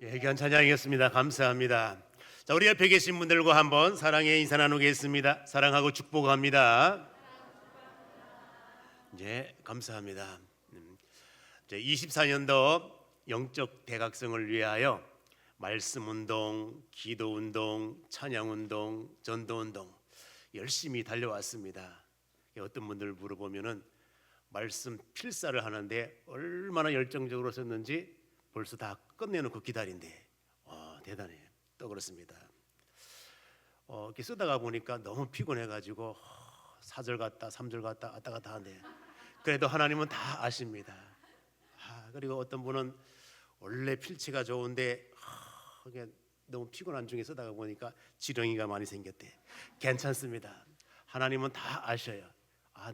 귀한 찬양이었습니다. 감사합니다. 자, 우리 옆에 계신 분들과 한번 사랑의 인사 나누겠습니다. 사랑하고 축복합니다. 감사합니다. 이제 24년도 영적 대각성을 위하여 말씀 운동, 기도 운동, 찬양 운동, 전도 운동 열심히 달려왔습니다. 어떤 분들 물어보면은 말씀 필사를 하는데 얼마나 열정적으로 썼는지 벌써 다 끝내놓고 기다린대. 대단해. 또 그렇습니다. 이렇게 쓰다가 보니까 너무 피곤해가지고 4절 갔다 3절 갔다 왔다 갔다 하는데 그래도 하나님은 다 아십니다. 그리고 어떤 분은 원래 필치가 좋은데 그게 너무 피곤한 중에 쓰다가 보니까 지렁이가 많이 생겼대. 괜찮습니다. 하나님은 다 아셔요.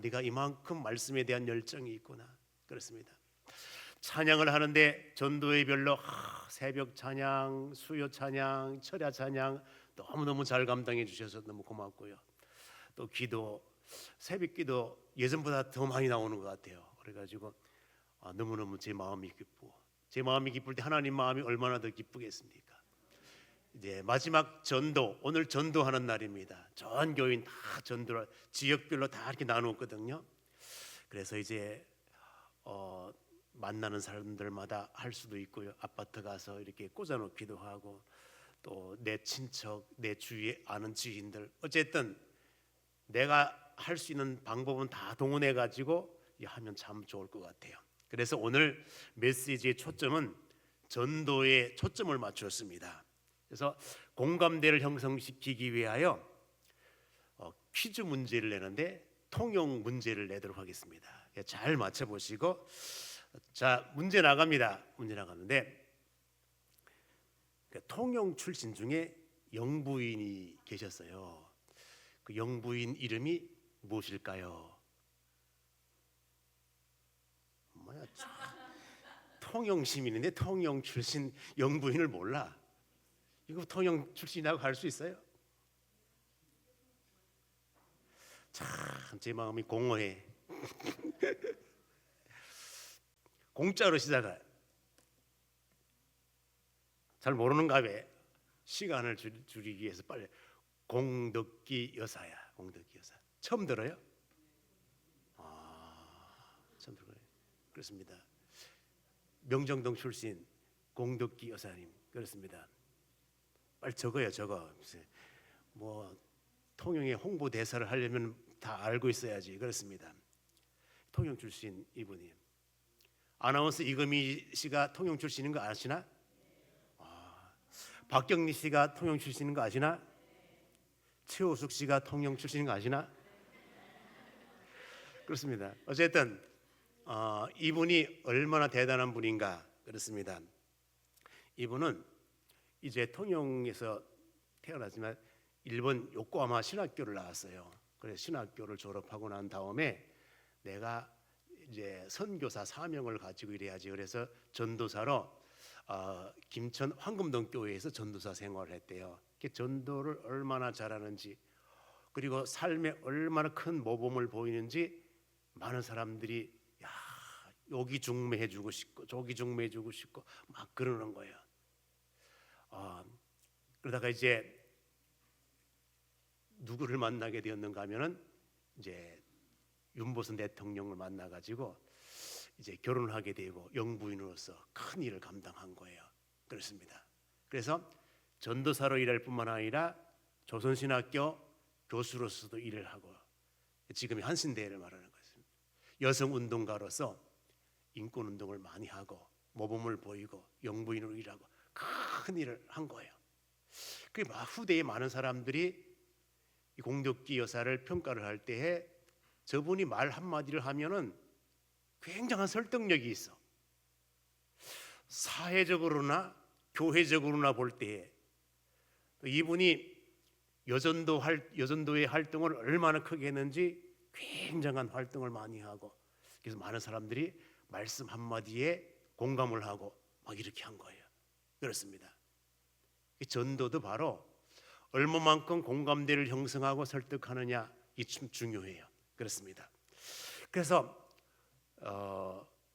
네가 이만큼 말씀에 대한 열정이 있구나. 그렇습니다. 찬양을 하는데 전도의 별로 새벽 찬양, 수요 찬양, 철야 찬양 너무너무 잘 감당해 주셔서 너무 고맙고요. 또 기도, 새벽 기도 예전보다 더 많이 나오는 것 같아요. 그래가지고 너무너무 제 마음이 기쁘고, 제 마음이 기쁠 때 하나님 마음이 얼마나 더 기쁘겠습니까? 이제 마지막 전도, 오늘 전도하는 날입니다. 전 교인 다 전도를 지역별로 다 이렇게 나누었거든요. 그래서 이제 만나는 사람들마다 할 수도 있고요. 아파트 가서 이렇게 꽂아놓기도 하고, 또 내 친척, 내 주위에 아는 지인들, 어쨌든 내가 할 수 있는 방법은 다 동원해 가지고 하면 참 좋을 것 같아요. 그래서 오늘 메시지의 초점은 전도에 초점을 맞추었습니다. 그래서 공감대를 형성시키기 위하여 퀴즈 문제를 내는데 통용 문제를 내도록 하겠습니다. 잘 맞춰보시고, 자, 문제 나갑니다. 문제 나가는데 통용 출신 중에 영부인이 계셨어요. 그 영부인 이름이 무엇일까요? 통영 시민인데 통영 출신 영부인을 몰라? 이거 통영 출신이라고 할 수 있어요? 참 제 마음이 공허해. 공짜로 시작해. 잘 모르는가 봐. 시간을 줄이기 위해서 빨리. 공덕기 여사야. 공덕기 여사. 처음 들어요? 처음 들어요. 그렇습니다. 명정동 출신 공덕기 여사님. 그렇습니다. 빨리 적어요. 적어. 뭐 통영의 홍보 대사를 하려면 다 알고 있어야지. 그렇습니다. 통영 출신 이분이. 아나운서 이금희 씨가 통영 출신인 거 아시나? 박경리 씨가 통영 출신인 거 아시나? 최호숙 씨가 통영 출신인 거 아시나? 그렇습니다. 어쨌든 이분이 얼마나 대단한 분인가. 그렇습니다. 이분은 이제 통영에서 태어났지만 일본 요코하마 신학교를 나왔어요. 그래서 신학교를 졸업하고 난 다음에 내가 이제 선교사 사명을 가지고 일해야지. 그래서 전도사로 김천 황금동 교회에서 전도사 생활을 했대요. 전도를 얼마나 잘하는지, 그리고 삶에 얼마나 큰 모범을 보이는지 많은 사람들이 여기 중매해주고 싶고 저기 중매해주고 싶고 막 그러는 거예요. 그러다가 이제 누구를 만나게 되었는가 하면은 이제 윤보선 대통령을 만나가지고 이제 결혼을 하게 되고 영부인으로서 큰 일을 감당한 거예요. 그렇습니다. 그래서 전도사로 일할 뿐만 아니라 조선신학교 교수로서도 일을 하고, 지금의 한신대를 말하는 것입니다. 여성운동가로서 인권운동을 많이 하고 모범을 보이고 영부인으로 일하고 큰 일을 한 거예요. 그 후대에 많은 사람들이 이 공덕기 여사를 평가를 할 때에 저분이 말 한마디를 하면은 굉장한 설득력이 있어. 사회적으로나 교회적으로나 볼 때에 이분이 여전도의 활동을 얼마나 크게 했는지 굉장한 활동을 많이 하고, 그래서 많은 사람들이 말씀 한마디에 공감을 하고 막 이렇게 한 거예요. 그렇습니다. 전도도 바로 얼마만큼 공감대를 형성하고 설득하느냐, 이 참 중요해요. 그렇습니다. 그래서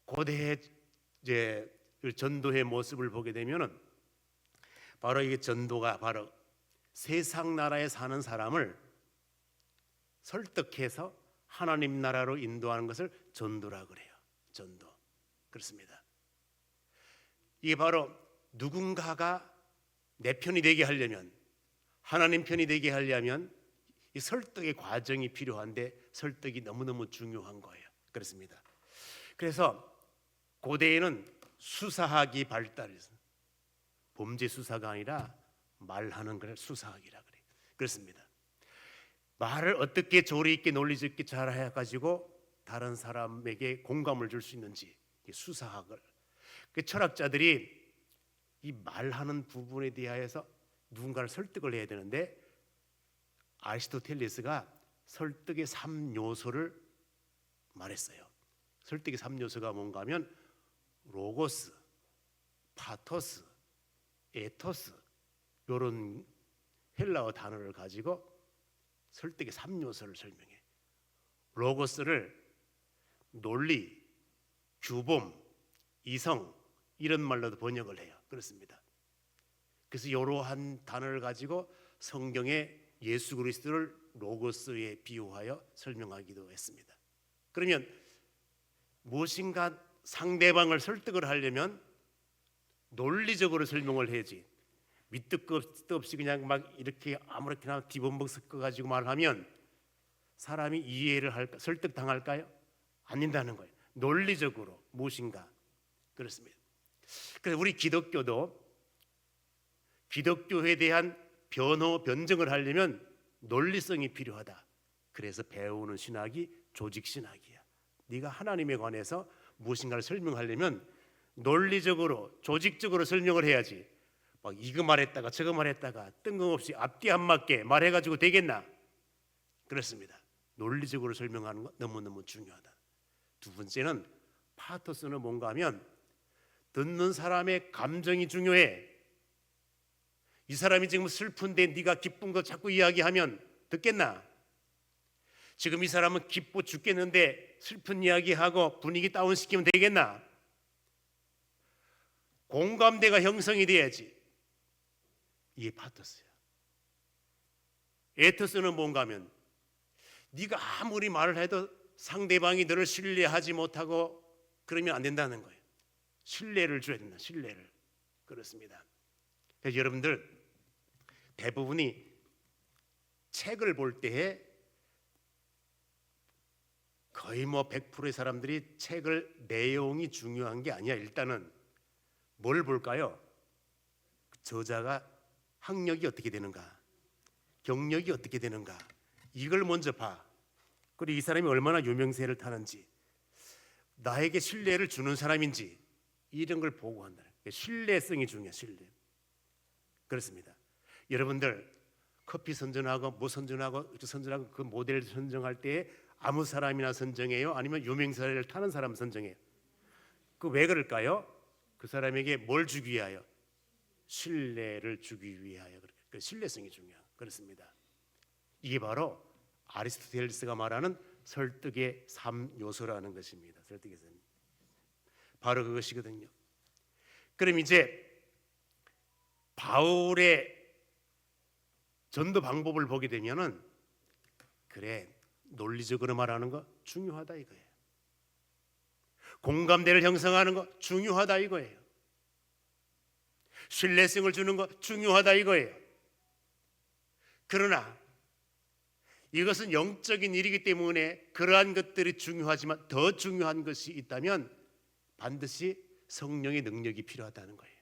고대의 이제 전도의 모습을 보게 되면은 바로 이게 전도가 바로 세상 나라에 사는 사람을 설득해서 하나님 나라로 인도하는 것을 전도라 그래요. 전도. 그렇습니다. 이게 바로 누군가가 내 편이 되게 하려면, 하나님 편이 되게 하려면 이 설득의 과정이 필요한데 설득이 너무너무 중요한 거예요. 그렇습니다. 그래서 고대에는 수사학이 발달해서 범죄 수사가 아니라 말하는 걸 수사학이라 그래요. 그렇습니다. 말을 어떻게 조리 있게 논리 있게 잘 해가지고 다른 사람에게 공감을 줄 수 있는지, 수사학을. 그 철학자들이 이 말하는 부분에 대하여서 누군가를 설득을 해야 되는데 아리스토텔레스가 설득의 3요소를 말했어요. 설득의 3요소가 뭔가 하면 로고스, 파토스, 에토스, 이런 헬라어 단어를 가지고 설득의 3요소를 설명해. 로고스를 논리, 규범, 이성 이런 말로도 번역을 해요. 그렇습니다. 그래서 이러한 단어를 가지고 성경에 예수 그리스도를 로고스에 비유하여 설명하기도 했습니다. 그러면 무엇인가 상대방을 설득을 하려면 논리적으로 설명을 해야지, 밑도 끝도 없이 그냥 막 이렇게 아무렇게나 뒤범벅 섞어가지고 말하면 사람이 이해를 할까, 설득당할까요? 안 된다는 거예요. 논리적으로 무엇인가. 그렇습니다. 그래서 우리 기독교도 기독교에 대한 변증을 하려면 논리성이 필요하다. 그래서 배우는 신학이 조직신학이야. 네가 하나님에 관해서 무엇인가를 설명하려면 논리적으로 조직적으로 설명을 해야지, 막 이거 말했다가 저거 말했다가 뜬금없이 앞뒤 안 맞게 말해가지고 되겠나? 그렇습니다. 논리적으로 설명하는 거 너무너무 중요하다. 두 번째는 파토스는 뭔가 하면 듣는 사람의 감정이 중요해. 이 사람이 지금 슬픈데 네가 기쁜 거 자꾸 이야기하면 듣겠나? 지금 이 사람은 기뻐 죽겠는데 슬픈 이야기하고 분위기 다운시키면 되겠나? 공감대가 형성이 돼야지. 이게 파토스야. 에토스는 뭔가 하면 네가 아무리 말을 해도 상대방이 너를 신뢰하지 못하고 그러면 안 된다는 거예요. 신뢰를 줘야 된다. 신뢰를. 그렇습니다. 그래서 여러분들 대부분이 책을 볼 때에 거의 뭐 100%의 사람들이 책을 내용이 중요한 게 아니야. 일단은 뭘 볼까요? 저자가 학력이 어떻게 되는가, 경력이 어떻게 되는가, 이걸 먼저 봐. 그리고 이 사람이 얼마나 유명세를 타는지, 나에게 신뢰를 주는 사람인지 이런 걸 보고 한다. 신뢰성이 중요해. 신뢰. 그렇습니다. 여러분들 커피 선전하고 뭐 선전하고 선전하고 그 모델 선정할 때 아무 사람이나 선정해요? 아니면 유명세를 타는 사람 선정해요? 그 왜 그럴까요? 그 사람에게 뭘 주기 위하여? 신뢰를 주기 위하여. 그 신뢰성이 중요해요. 그렇습니다. 이게 바로 아리스토텔레스가 말하는 설득의 3요소라는 것입니다. 설득의 3. 바로 그것이거든요. 그럼 이제 바울의 전도 방법을 보게 되면은 그래, 논리적으로 말하는 거 중요하다 이거예요. 공감대를 형성하는 거 중요하다 이거예요. 신뢰성을 주는 거 중요하다 이거예요. 그러나 이것은 영적인 일이기 때문에 그러한 것들이 중요하지만 더 중요한 것이 있다면 반드시 성령의 능력이 필요하다는 거예요.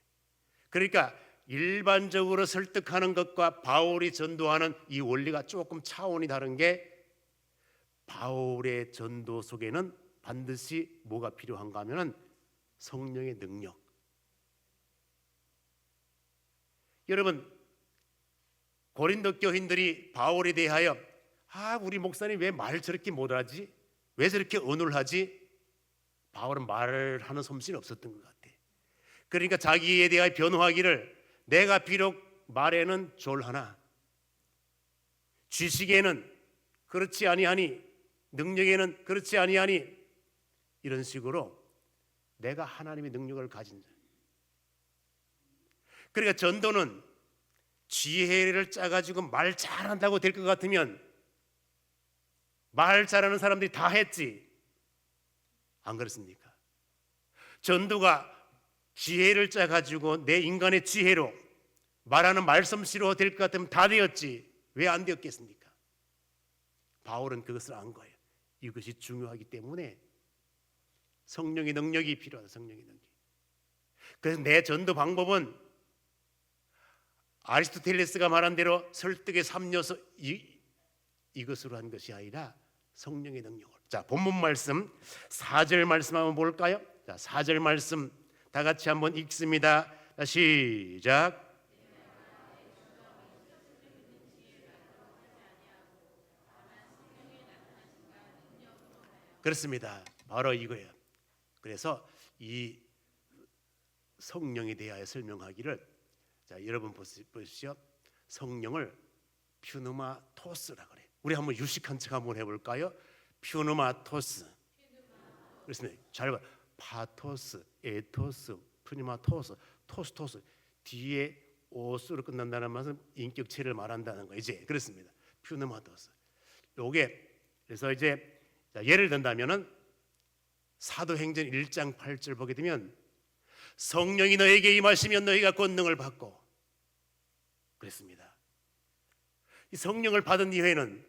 그러니까 일반적으로 설득하는 것과 바울이 전도하는 이 원리가 조금 차원이 다른 게, 바울의 전도 속에는 반드시 뭐가 필요한가 하면 성령의 능력. 여러분, 고린도 교인들이 바울에 대하여 우리 목사님 왜 말을 저렇게 못하지? 왜 저렇게 어눌하지? 바울은 말을 하는 솜씨는 없었던 것 같아. 그러니까 자기에 대하여 변호하기를, 내가 비록 말에는 졸하나 지식에는 그렇지 아니하니 능력에는 그렇지 아니하니, 이런 식으로 내가 하나님의 능력을 가진 자. 그러니까 전도는 지혜를 짜가지고 말 잘한다고 될 것 같으면 말 잘하는 사람들이 다 했지. 안 그렇습니까? 전도가 지혜를 짜가지고 내 인간의 지혜로 말하는 말솜씨로 될 것 같으면 다 되었지. 왜 안 되었겠습니까? 바울은 그것을 안 거예요. 이것이 중요하기 때문에 성령의 능력이 필요하다. 성령의 능력. 그래서 내 전도 방법은 아리스토텔레스가 말한 대로 설득의 3요소 이것으로 한 것이 아니라 성령의 능력으로. 자, 본문 말씀 4절 말씀 한번 볼까요? 자, 4절 말씀 다 같이 한번 읽습니다. 자, 시작. 그렇습니다. 바로 이거예요. 그래서 이 성령에 대하여 설명하기를, 자, 여러분 보십시오. 성령을 퓨누마토스라 그래. 우리 한번 유식한 척 한번 해볼까요? 퓨누마토스. 그렇습니다. 잘 봐. 파토스, 에토스, 퓨누마토스, 토스 뒤에 오스로 끝난다는 말은 인격체를 말한다는 거 이제 그렇습니다. 퓨누마토스. 요게 그래서 이제 자, 예를 든다면은 사도행전 1장 8절 보게 되면 성령이 너에게 임하시면 너희가 권능을 받고 그랬습니다. 이 성령을 받은 이후에는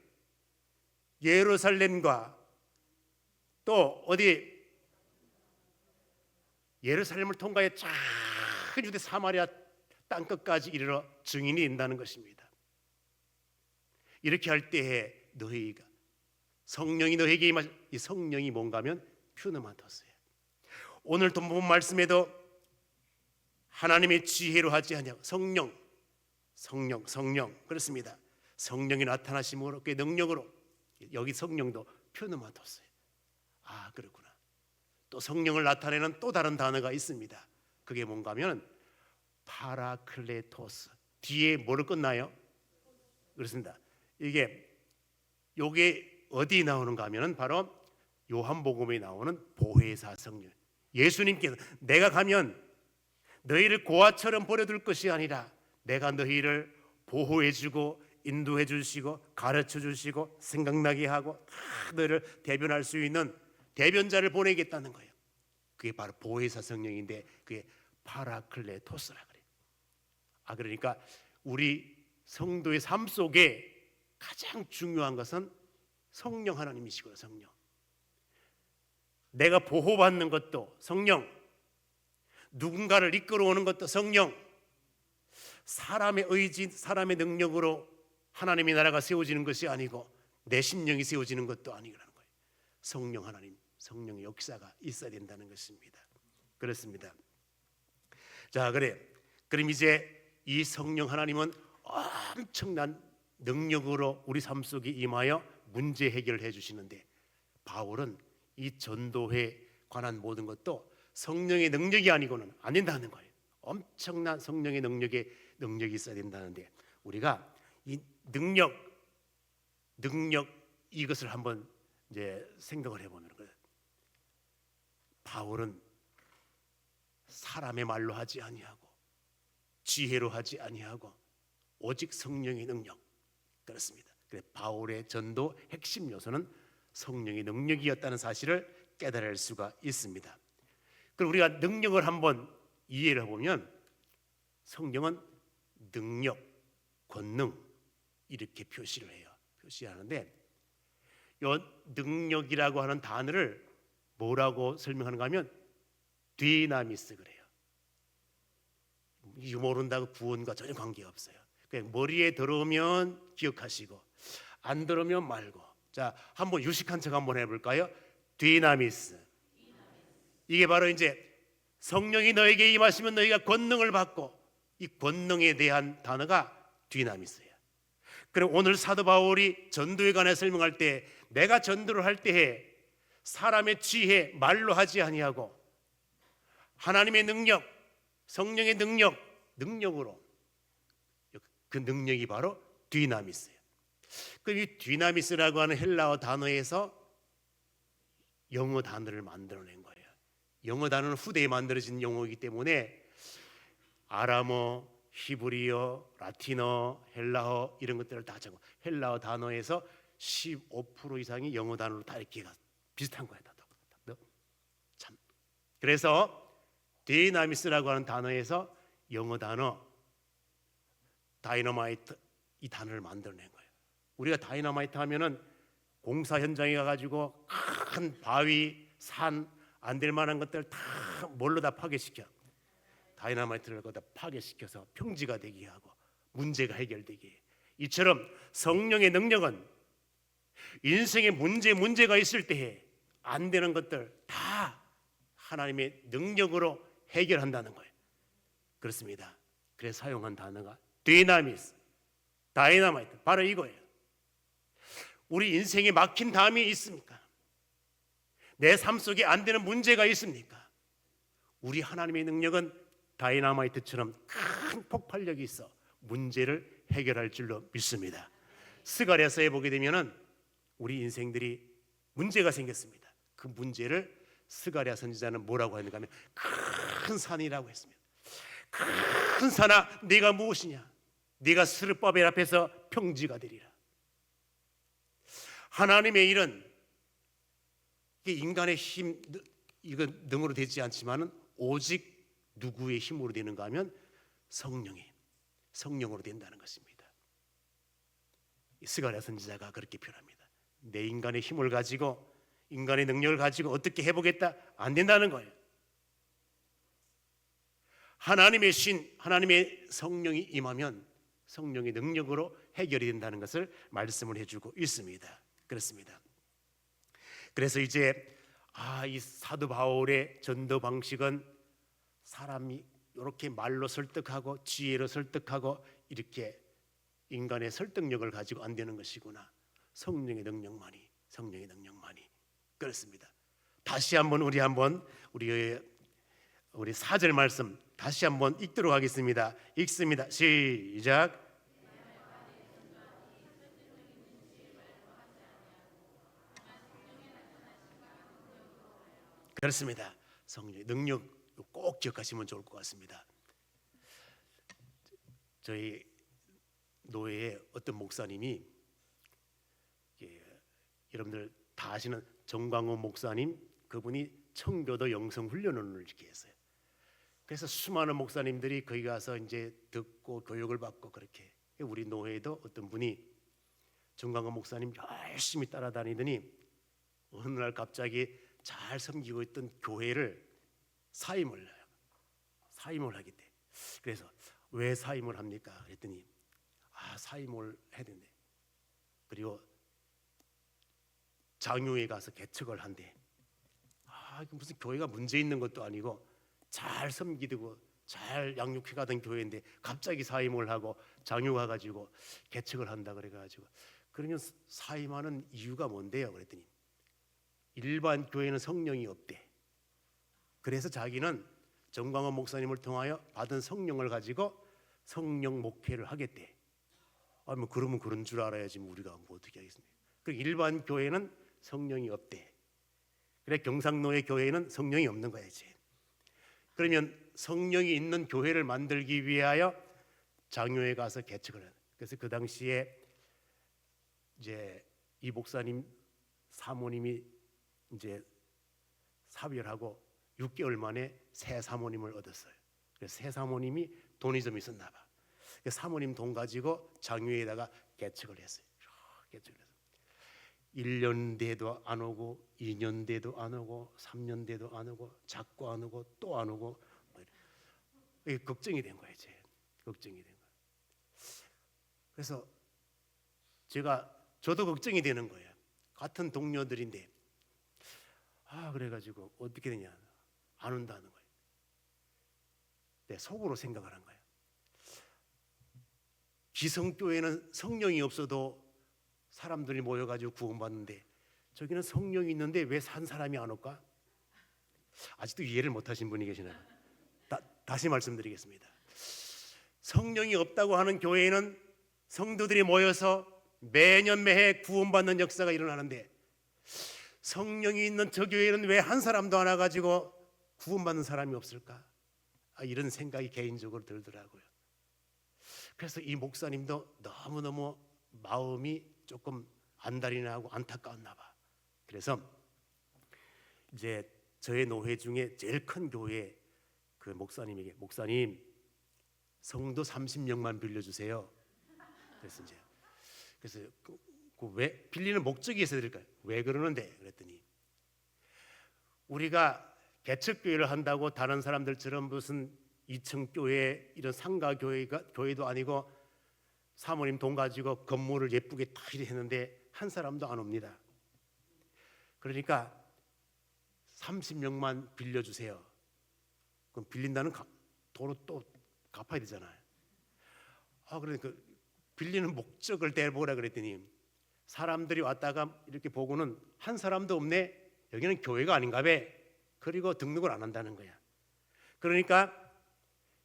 예루살렘과 또 어디 예루살렘을 통과해 쫙 유대 사마리아 땅끝까지 이르러 증인이 된다는 것입니다. 이렇게 할 때에 너희가 성령이 너에게 임하시, 이 성령이 뭔가 하면 퓨누마토스예요. 오늘 본 말씀에도 하나님의 지혜로 하지 아니하고 성령 그렇습니다. 성령이 나타나심으로 그 능력으로 여기 성령도 퓨누마토스예요. 아, 그렇구나. 또 성령을 나타내는 또 다른 단어가 있습니다. 그게 뭔가 하면 파라클레토스. 뒤에 뭐로 끝나요? 그렇습니다. 이게 어디 나오는가 하면은 바로 요한복음에 나오는 보혜사 성령. 예수님께서 내가 가면 너희를 고아처럼 버려둘 것이 아니라 내가 너희를 보호해주고 인도해주시고 가르쳐주시고 생각나게 하고 다 너희를 대변할 수 있는 대변자를 보내겠다는 거예요. 그게 바로 보혜사 성령인데 그게 파라클레토스라 그래요. 아, 그러니까 우리 성도의 삶 속에 가장 중요한 것은 성령 하나님이시고요. 성령. 내가 보호받는 것도 성령, 누군가를 이끌어오는 것도 성령, 사람의 의지, 사람의 능력으로 하나님의 나라가 세워지는 것이 아니고 내 심령이 세워지는 것도 아니라는 거예요. 성령 하나님, 성령의 역사가 있어야 된다는 것입니다. 그렇습니다. 자, 그럼 이제 이 성령 하나님은 엄청난 능력으로 우리 삶 속에 임하여 문제 해결을 해주시는데 바울은 이 전도에 관한 모든 것도 성령의 능력이 아니고는 안 된다는 거예요. 엄청난 성령의 능력이 있어야 된다는데 우리가 이 능력 이것을 한번 이제 생각을 해보는 거예요. 바울은 사람의 말로 하지 아니하고 지혜로 하지 아니하고 오직 성령의 능력. 그렇습니다. 그래서 바울의 전도 핵심 요소는 성령의 능력이었다는 사실을 깨달을 수가 있습니다. 그럼 우리가 능력을 한번 이해를 해보면 성령은 능력, 권능 이렇게 표시를 해요. 표시하는데 이 능력이라고 하는 단어를 뭐라고 설명하는가 하면 디나미스 그래요. 이 모른다고 구원과 전혀 관계없어요. 그냥 머리에 들어오면 기억하시고 안 들어오면 말고. 자, 한번 유식한 척 한번 해볼까요? 디나미스. 이게 바로 이제 성령이 너에게 임하시면 너희가 권능을 받고 이 권능에 대한 단어가 디나미스예요. 그럼 오늘 사도 바울이 전도에 관해 설명할 때 내가 전도를 할 때에 사람의 지혜 말로 하지 아니하고 하나님의 능력, 성령의 능력으로 그 능력이 바로 디나미스예요. 그럼 이 디나미스라고 하는 헬라어 단어에서 영어 단어를 만들어낸 거예요. 영어 단어는 후대에 만들어진 용어이기 때문에 아람어, 히브리어, 라틴어, 헬라어 이런 것들을 다 적어. 헬라어 단어에서 15% 이상이 영어 단어로 다 이렇게 비슷한 거야. 참. 그래서 데이나미스라고 하는 단어에서 영어 단어 다이너마이트 이 단어를 만들어낸 거예요. 우리가 다이너마이트 하면은 공사 현장에 가가지고 큰 바위, 산, 안 될 만한 것들 다 뭘로 다 파괴시켜. 다이너마이트를 거기다 파괴시켜서 평지가 되게 하고 문제가 해결되게 해. 이처럼 성령의 능력은 인생에 문제가 있을 때에 안 되는 것들 다 하나님의 능력으로 해결한다는 거예요. 그렇습니다. 그래서 사용한 단어가 디나미스, 다이너마이트 바로 이거예요. 우리 인생에 막힌 담이 있습니까? 내 삶 속에 안 되는 문제가 있습니까? 우리 하나님의 능력은 다이너마이트처럼 큰 폭발력이 있어 문제를 해결할 줄로 믿습니다. 스가랴서에 보게 되면은 우리 인생들이 문제가 생겼습니다. 그 문제를 스가랴 선지자는 뭐라고 했는가 하면 큰 산이라고 했습니다. 큰 산아 네가 무엇이냐? 네가 스룹바벨 앞에서 평지가 되리라. 하나님의 일은 인간의 힘 이건 능으로 되지 않지만은 오직 누구의 힘으로 되는가 하면 성령으로 된다는 것입니다. 스가랴 선지자가 그렇게 표현합니다. 내 인간의 힘을 가지고 인간의 능력을 가지고 어떻게 해보겠다 안 된다는 거예요. 하나님의 신, 하나님의 성령이 임하면 성령의 능력으로 해결이 된다는 것을 말씀을 해주고 있습니다. 그렇습니다. 그래서 이제 이 사도 바울의 전도 방식은 사람이 이렇게 말로 설득하고 지혜로 설득하고 이렇게 인간의 설득력을 가지고 안 되는 것이구나. 성령의 능력만이 그렇습니다. 다시 한번 우리 4절 말씀 다시 한번 읽도록 하겠습니다. 읽습니다. 시작. 그렇습니다. 성령의 능력 꼭 기억하시면 좋을 것 같습니다. 저희 노회에 어떤 목사님이 여러분들 다 아시는 정광호 목사님 그분이 청교도 영성 훈련원을 이렇게 했어요. 그래서 수많은 목사님들이 거기 가서 이제 듣고 교육을 받고 그렇게 우리 노회에도 어떤 분이 정광호 목사님 열심히 따라다니더니 어느 날 갑자기 잘 섬기고 있던 교회를 사임을 하게 돼. 그래서 왜 사임을 합니까? 그랬더니 사임을 해야 된대. 그리고 장유에 가서 개척을 한대. 무슨 교회가 문제 있는 것도 아니고 잘 섬기고 잘 양육해 가던 교회인데 갑자기 사임을 하고 장유 가가지고 개척을 한다 그래가지고 그러면 사임하는 이유가 뭔데요? 그랬더니 일반 교회는 성령이 없대. 그래서 자기는 정광원 목사님을 통하여 받은 성령을 가지고 성령 목회를 하겠대. 그러면 그런 줄 알아야지 우리가 어떻게 하겠습니까? 그 일반 교회는 성령이 없대. 그래 경상노의 교회는 성령이 없는 거야 이제. 그러면 성령이 있는 교회를 만들기 위하여 장로에 가서 개척을 해. 그래서 그 당시에 이제 이 목사님 사모님이 이제 사별하고 6개월 만에 새 사모님을 얻었어요. 그래서 새 사모님이 돈이 좀 있었나 봐. 사모님 돈 가지고 장유에다가 개척을 했어요. 개척을 해서 1년 돼도 안 오고 2년 돼도 안 오고 3년 돼도 안 오고 자꾸 안 오고 또 안 오고 이게 걱정이 된 거예요. 이제 걱정이 된 거예요. 그래서 저도 걱정이 되는 거예요. 같은 동료들인데 그래가지고 어떻게 되냐 안 온다는 거예요. 내 속으로 생각을 한 거예요. 기성교회는 성령이 없어도 사람들이 모여가지고 구원받는데 저기는 성령이 있는데 왜 산 사람이 안 올까? 아직도 이해를 못하신 분이 계시나요? 다시 말씀드리겠습니다. 성령이 없다고 하는 교회에는 성도들이 모여서 매년 매해 구원받는 역사가 일어나는데 성령이 있는 저 교회는 왜 한 사람도 안 와가지고 구원받는 사람이 없을까? 이런 생각이 개인적으로 들더라고요. 그래서 이 목사님도 너무너무 마음이 조금 안달이나고 안타까웠나 봐. 그래서 이제 저의 노회 중에 제일 큰 교회 그 목사님에게, 목사님 성도 30명만 빌려주세요. 그래서 왜 빌리는 목적이 있어야 될까요? 왜 그러는데? 그랬더니 우리가 개척교회를 한다고 다른 사람들처럼 무슨 2층 교회 이런 상가 교회도 아니고 사모님 돈 가지고 건물을 예쁘게 다 했는데 한 사람도 안 옵니다. 그러니까 30명만 빌려주세요. 그럼 빌린다는 도로 또 갚아야 되잖아요. 그러니까 빌리는 목적을 대보라 그랬더니 사람들이 왔다가 이렇게 보고는 한 사람도 없네. 여기는 교회가 아닌가 봐. 그리고 등록을 안 한다는 거야. 그러니까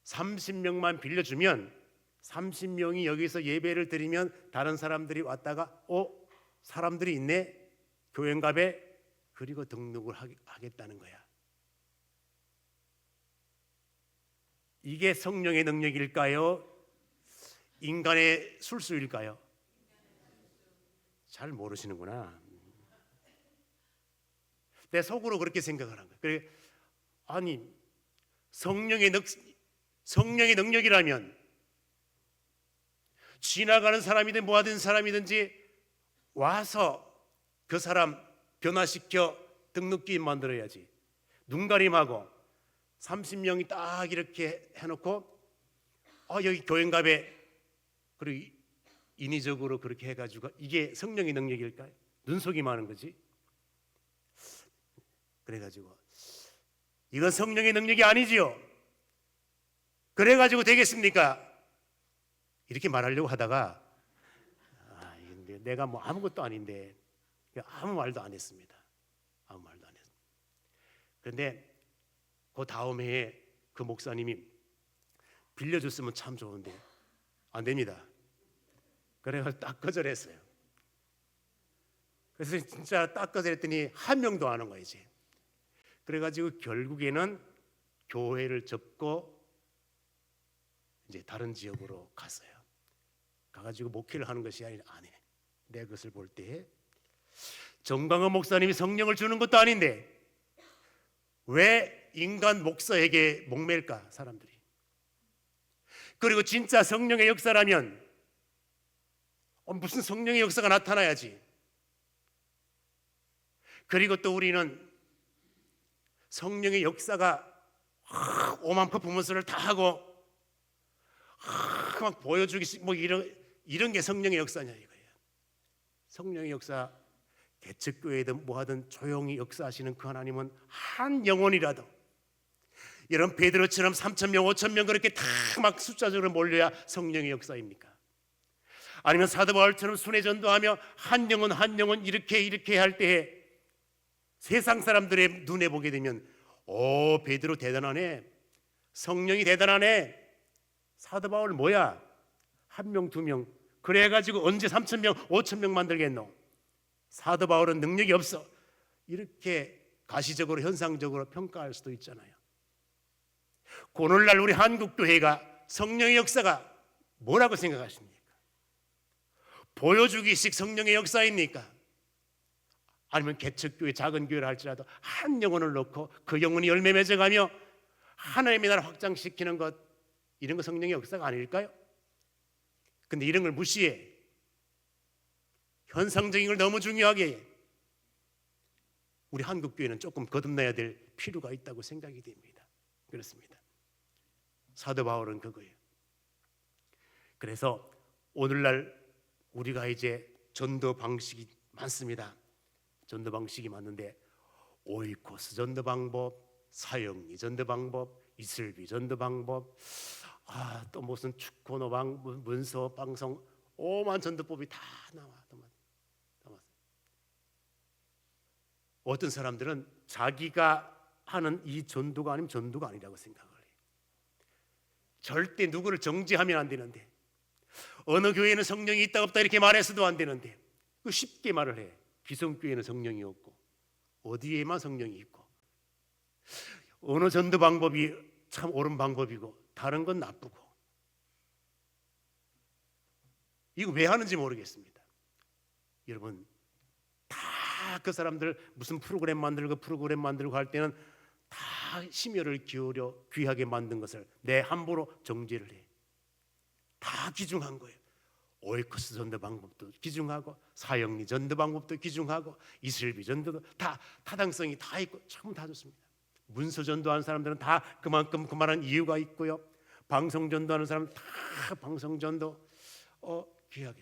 30명만 빌려주면 30명이 여기서 예배를 드리면 다른 사람들이 왔다가 사람들이 있네. 교회인가 봐. 그리고 등록을 하겠다는 거야. 이게 성령의 능력일까요? 인간의 술수일까요? 잘 모르시는구나. 내 속으로 그렇게 생각을 한 거예요. 그래, 아니 성령의 능력이라면 지나가는 사람이든 뭐하든 사람이든지 와서 그 사람 변화시켜 등록기 만들어야지. 눈가림하고 30명이 딱 이렇게 해놓고 여기 교회인가 봐. 그리고 인위적으로 그렇게 해가지고 이게 성령의 능력일까요? 눈속임 하는 거지. 그래가지고 이건 성령의 능력이 아니지요. 그래가지고 되겠습니까? 이렇게 말하려고 하다가 내가 뭐 아무것도 아닌데 아무 말도 안 했습니다. 아무 말도 안 했습니다. 그런데 그 다음 해에 그 목사님이 빌려줬으면 참 좋은데 안 됩니다. 그래서 딱 거절했어요. 그래서 진짜 딱 거절했더니 한 명도 안 온 거예요 이제. 그래가지고 결국에는 교회를 접고 이제 다른 지역으로 갔어요. 가가지고 목회를 하는 것이 아니라 내 것을 볼 때 정광훈 목사님이 성령을 주는 것도 아닌데 왜 인간 목사에게 목맬까 사람들이. 그리고 진짜 성령의 역사라면 무슨 성령의 역사가 나타나야지. 그리고 또 우리는 성령의 역사가 오만 퍼포먼스를 다 하고 막 보여주기 뭐 이런 게 성령의 역사냐 이거예요. 성령의 역사 개척교회든 뭐하든 조용히 역사하시는 그 하나님은 한 영혼이라도 이런 베드로처럼 3,000명 5,000명 그렇게 다 막 숫자적으로 몰려야 성령의 역사입니까? 아니면 사도 바울처럼 순회 전도하며 한 영혼 한 영혼 이렇게 할 때에 세상 사람들의 눈에 보게 되면 베드로 대단하네, 성령이 대단하네, 사도 바울 뭐야, 한 명 두 명 그래가지고 언제 3,000명 5,000명 만들겠노? 사도 바울은 능력이 없어. 이렇게 가시적으로 현상적으로 평가할 수도 있잖아요. 오늘날 우리 한국교회가 성령의 역사가 뭐라고 생각하십니까? 보여주기식 성령의 역사입니까? 아니면 개척교회 작은 교회를 할지라도 한 영혼을 넣고 그 영혼이 열매 맺어가며 하나님의 나라 확장시키는 것, 이런 거 성령의 역사가 아닐까요? 근데 이런 걸 무시해. 현상적인 걸 너무 중요하게 해. 우리 한국교회는 조금 거듭나야 될 필요가 있다고 생각이 됩니다. 그렇습니다. 사도 바울은 그거예요. 그래서 오늘날 우리가 이제 전도 방식이 많습니다. 전도 방식이 많은데 오이코스 전도 방법, 사형리 전도 방법, 이슬비 전도 방법, 또 무슨 축구노 문서 방송, 오만 전도법이 다 나와. 어떤 사람들은 자기가 하는 이 전도가 아니면 전도가 아니라고 생각을 해요. 절대 누구를 정죄하면 안 되는데, 어느 교회는 성령이 있다 없다 이렇게 말해서도 안 되는데, 쉽게 말을 해. 기성교회는 성령이 없고 어디에만 성령이 있고, 어느 전도 방법이 참 옳은 방법이고 다른 건 나쁘고, 이거 왜 하는지 모르겠습니다. 여러분, 다 그 사람들 무슨 프로그램 만들고 할 때는 다 심혈을 기울여 귀하게 만든 것을 내 함부로 정죄를 해. 다 기중한 거예요. 오이코스 전도 방법도 기중하고, 사형리 전도 방법도 기중하고, 이슬비 전도도 다 타당성이 다 있고 참 다 좋습니다. 문서 전도하는 사람들은 다 그만큼 그만한 이유가 있고요. 방송 전도하는 사람은 다 방송 전도 귀하게.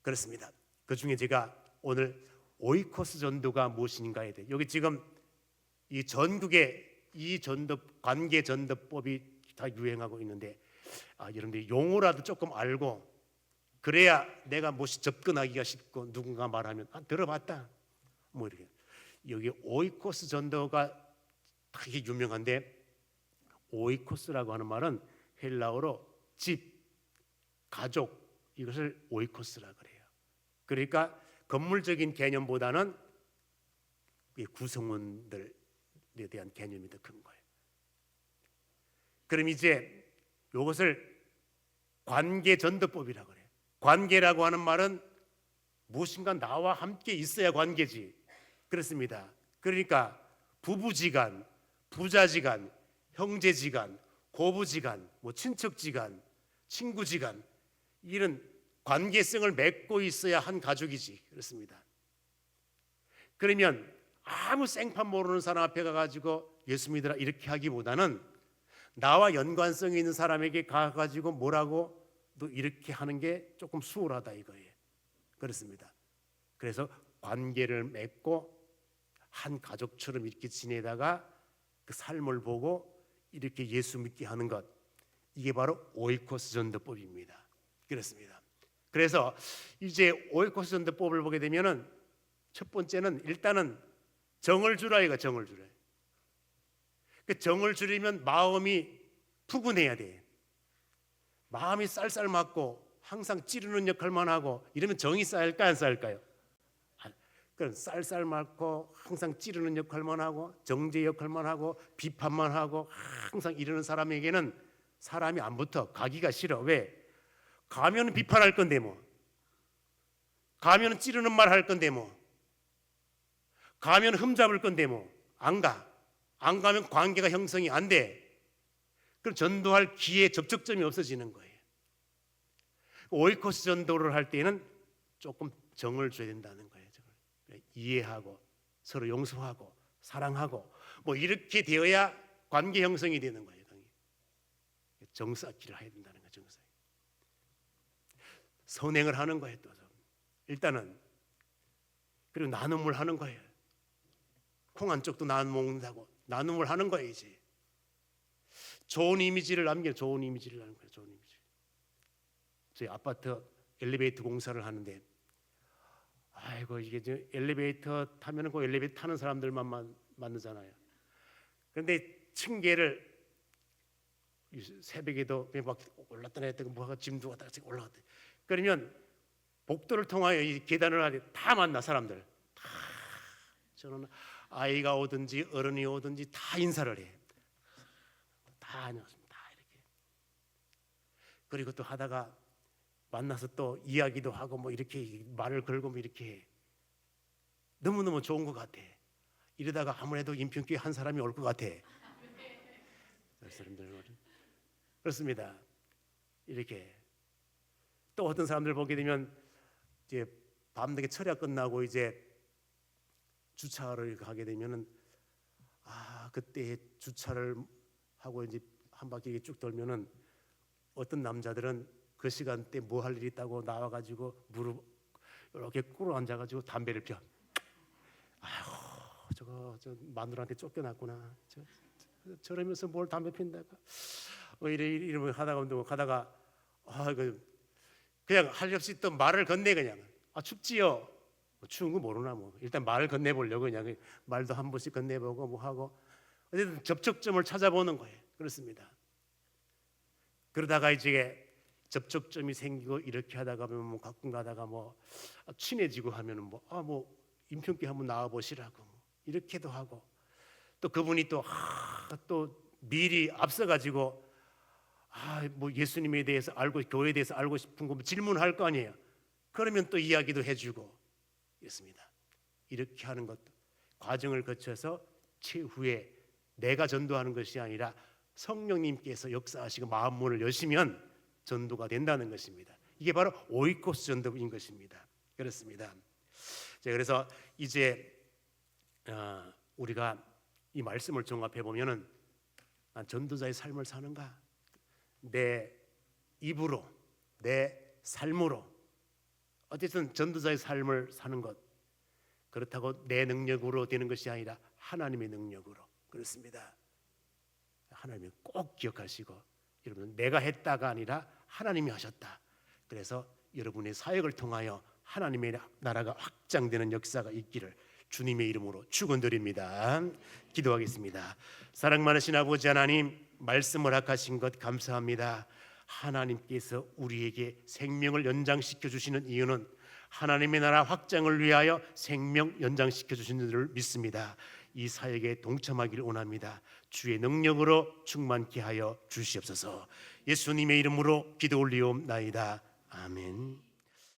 그렇습니다. 그 중에 제가 오늘 오이코스 전도가 무엇인가에 대해, 여기 지금 이 전국에 이 전도 관계 전도법이 다 유행하고 있는데, 여러분들이 용어라도 조금 알고 그래야 내가 무엇이 접근하기가 쉽고, 누군가 말하면 들어봤다 뭐 이렇게. 여기 오이코스 전도가 되게 유명한데, 오이코스라고 하는 말은 헬라어로 집, 가족, 이것을 오이코스라 그래요. 그러니까 건물적인 개념보다는 구성원들에 대한 개념이 더 큰 거예요. 그럼 이제 이것을 관계전도법이라고 그래요. 관계라고 하는 말은 무엇인가 나와 함께 있어야 관계지. 그렇습니다. 그러니까 부부지간, 부자지간, 형제지간, 고부지간, 뭐 친척지간, 친구지간, 이런 관계성을 맺고 있어야 한 가족이지. 그렇습니다. 그러면 아무 생판 모르는 사람 앞에 가가지고 예수 믿으라 이렇게 하기보다는 나와 연관성이 있는 사람에게 가가지고 뭐라고 또 이렇게 하는 게 조금 수월하다 이거예요. 그렇습니다. 그래서 관계를 맺고 한 가족처럼 이렇게 지내다가 그 삶을 보고 이렇게 예수 믿게 하는 것, 이게 바로 오이코스 전도법입니다. 그렇습니다. 그래서 이제 오이코스 전도법을 보게 되면은 첫 번째는 일단은 정을 주라 이거. 정을 주라. 그 정을 주려면 마음이 푸근해야 돼. 마음이 쌀쌀맞고 항상 찌르는 역할만 하고 이러면 정이 쌓일까 안 쌓일까요? 그럼 쌀쌀맞고 항상 찌르는 역할만 하고 정죄 역할만 하고 비판만 하고 항상 이러는 사람에게는 사람이 안 붙어. 가기가 싫어. 왜? 가면은 비판할 건데 뭐, 가면은 찌르는 말 할 건데 뭐, 가면 흠잡을 건데 뭐, 안 가. 안 가면 관계가 형성이 안 돼. 그럼 전도할 기회, 접촉점이 없어지는 거예요. 오이코스 전도를 할 때는 조금 정을 줘야 된다는 거예요. 이해하고 서로 용서하고 사랑하고 뭐 이렇게 되어야 관계 형성이 되는 거예요. 정 쌓기를 해야 된다는 거죠. 정상. 선행을 하는 거예요. 또 일단은. 그리고 나눔을 하는 거예요. 콩 한 쪽도 나눠 먹는다고 나눔을 하는 거예요. 이제 좋은 이미지를 남겨. 좋은 이미지를 하는 거예요. 좋은 이미지. 저희 아파트 엘리베이터 공사를 하는데, 아이고 이게 저 엘리베이터 타면은 그 엘리베이터 타는 사람들만 만나잖아요. 그런데 층계를 새벽에도 막 올랐다 내렸다 뭐가 짐 두고 다시 올라갔다. 그러면 복도를 통하여 이 계단을 하니 다 만나 사람들. 다 저는 아이가 오든지 어른이 오든지 다 인사를 해. 다 안녕하십니까. 다 이렇게. 그리고 또 하다가 만나서 또 이야기도 하고 뭐 이렇게 말을 걸고 뭐 이렇게 해. 너무너무 좋은 것 같아. 이러다가 아무래도 인편교회 한 사람이 올 것 같아. 그렇습니다. 이렇게 또 어떤 사람들 보게 되면 이제 밤늦게 철야 끝나고 이제 주차를 가게 되면은 그때 주차를 하고 이제 한 바퀴 쭉 돌면은 어떤 남자들은 그 시간대 뭐 할 일이 있다고 나와가지고 무릎 이렇게 꿇어 앉아가지고 담배를 펴. 아이고 저 마누라한테 쫓겨났구나. 저러면서 뭘 담배 핀다고. 이러면 가다가 그냥 할 일 없이 또 말을 건네. 그냥 춥지요. 뭐 추운 거 모르나 뭐. 일단 말을 건네보려고 그냥 말도 한 번씩 건네보고 뭐 하고 어쨌든 접촉점을 찾아보는 거예요. 그렇습니다. 그러다가 이제 접촉점이 생기고 이렇게 하다가 뭐 가끔 가다가 뭐 친해지고 하면은 뭐 인편교회 한번 나와 보시라고 뭐 이렇게도 하고, 또 그분이 또 미리 앞서 가지고 뭐 예수님에 대해서 알고 교회에 대해서 알고 싶은 거 질문할 거 아니에요. 그러면 또 이야기도 해주고 있습니다. 이렇게 하는 것도 과정을 거쳐서 최후에 내가 전도하는 것이 아니라 성령님께서 역사하시고 마음문을 여시면 전도가 된다는 것입니다. 이게 바로 오이코스 전도인 것입니다. 그렇습니다. 자, 그래서 이제 우리가 이 말씀을 종합해 보면은 난 전도자의 삶을 사는가? 내 입으로, 내 삶으로 어쨌든 전도자의 삶을 사는 것, 그렇다고 내 능력으로 되는 것이 아니라 하나님의 능력으로. 그렇습니다. 하나님이 꼭 기억하시고, 여러분 내가 했다가 아니라 하나님이 하셨다. 그래서 여러분의 사역을 통하여 하나님의 나라가 확장되는 역사가 있기를 주님의 이름으로 축원드립니다. 기도하겠습니다. 사랑 많으신 아버지 하나님, 말씀을 허락하신 것 감사합니다. 하나님께서 우리에게 생명을 연장시켜 주시는 이유는 하나님의 나라 확장을 위하여 생명 연장시켜 주시는 줄 믿습니다. 이 사역에 동참하기를 원합니다. 주의 능력으로 충만케 하여 주시옵소서. 예수님의 이름으로 기도 올리옵나이다. 아멘.